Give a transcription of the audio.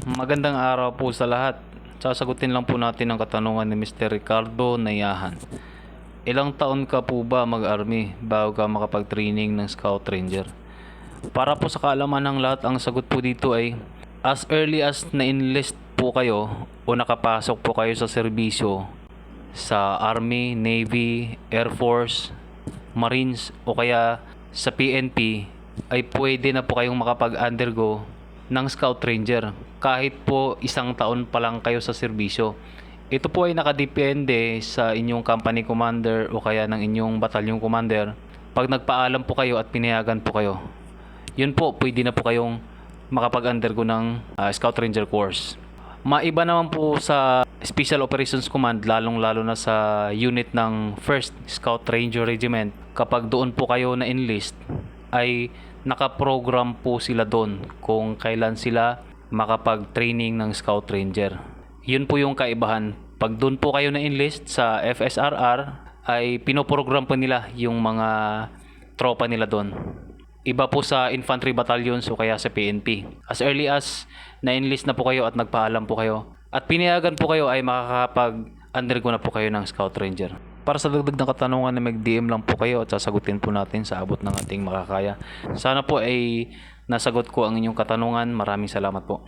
Magandang araw po sa lahat. Sasagutin lang po natin ang katanungan ni Mr. Ricardo Nayahan. Ilang taon ka po ba mag-army bago ka makapag-training ng Scout Ranger? Para po sa kaalaman ng lahat, ang sagot po dito ay as early as na-enlist po kayo o nakapasok po kayo sa serbisyo sa Army, Navy, Air Force, Marines o kaya sa PNP ay pwede na po kayong makapag-undergo ng Scout Ranger kahit po isang taon pa lang kayo sa serbisyo. Ito po ay nakadepende sa inyong company commander o kaya ng inyong batalyon commander. Pag nagpaalam po kayo at pinayagan po kayo, yun po, pwede na po kayong makapag-undergo ng Scout Ranger course. Maiba naman po sa Special Operations Command, lalong-lalo na sa unit ng 1st Scout Ranger Regiment. Kapag doon po kayo na-enlist, ay nakaprogram po sila doon kung kailan sila makapag-training ng Scout Ranger. Yun po yung kaibahan. Pag doon po kayo na-enlist sa FSRR, ay pinoprogram po nila yung mga tropa nila doon. Iba po sa infantry battalions o kaya sa PNP. As early as na-enlist na po kayo at nagpaalam po kayo at pinayagan po kayo, ay makakapag-undergo na po kayo ng Scout Ranger. Para sa dagdag na katanungan, na mag-DM lang po kayo at sasagutin po natin sa abot ng ating makakaya. Sana po ay nasagot ko ang inyong katanungan. Maraming salamat po.